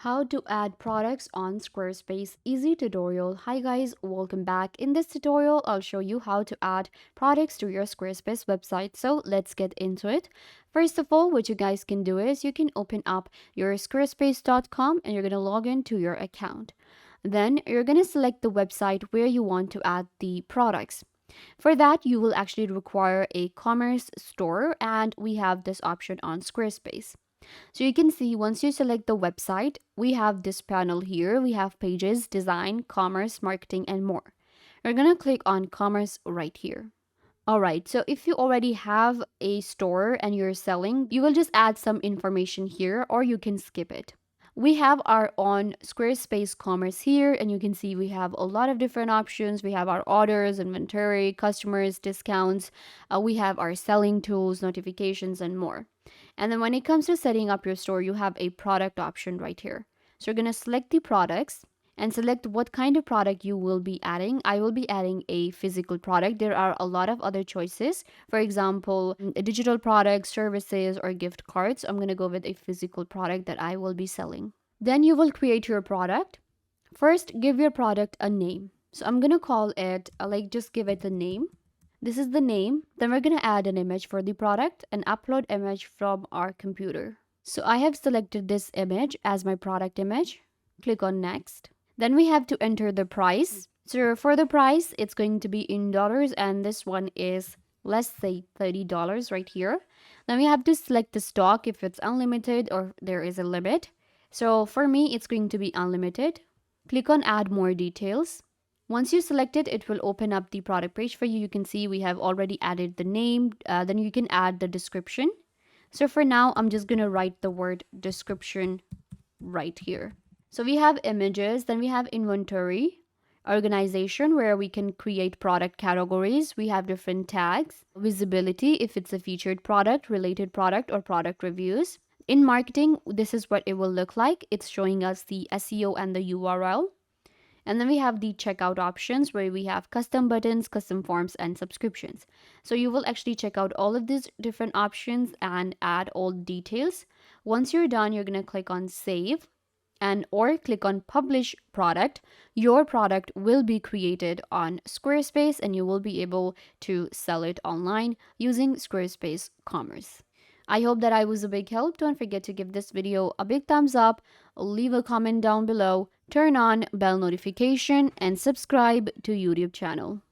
How to add products on Squarespace easy tutorial. Hi guys, welcome back. In this tutorial, I'll show you how to add products to your Squarespace website. So let's get into it. First of all, what you guys can do is you can open up your squarespace.com and you're going to log into your account. Then you're going to select the website where you want to add the products. For that, you will actually require a commerce store, and we have this option on Squarespace. So you can see once you select the website, we have this panel here. We have pages, design, commerce, marketing, and more. You're going to click on commerce right here. All right, so if you already have a store and you're selling, you will just add some information here or you can skip it. We have our own Squarespace commerce here, and you can see we have a lot of different options. We have our orders, inventory, customers, discounts. We have our selling tools, notifications, and more. And then when it comes to setting up your store, you have a product option right here. So you're going to select the products and select what kind of product you will be adding. I will be adding a physical product. There are a lot of other choices. For example, digital products, services, or gift cards. I'm going to go with a physical product that I will be selling. Then you will create your product. First, give your product a name. So I'm going to call it, just give it a name. This is the name. Then we're going to add an image for the product and upload image from our computer. So I have selected this image as my product image. Click on next. Then we have to enter the price. So for the price, it's going to be in dollars, and this one is, let's say, $30 right here. Then we have to select the stock if it's unlimited or there is a limit. So for me, it's going to be unlimited. Click on add more details. Once you select it, it will open up the product page for you. You can see we have already added the name. Then you can add the description. So for now, I'm just going to write the word description right here. So we have images, then we have inventory, organization where we can create product categories. We have different tags, visibility if it's a featured product, related product, or product reviews. In marketing, this is what it will look like. It's showing us the SEO and the URL. And then we have the checkout options where we have custom buttons, custom forms, and subscriptions. So you will actually check out all of these different options and add all the details. Once you're done, you're going to click on save and or click on publish product. Your product will be created on Squarespace and you will be able to sell it online using Squarespace Commerce. I hope that I was a big help. Don't forget to give this video a big thumbs up, leave a comment down below, turn on bell notification, and subscribe to YouTube channel.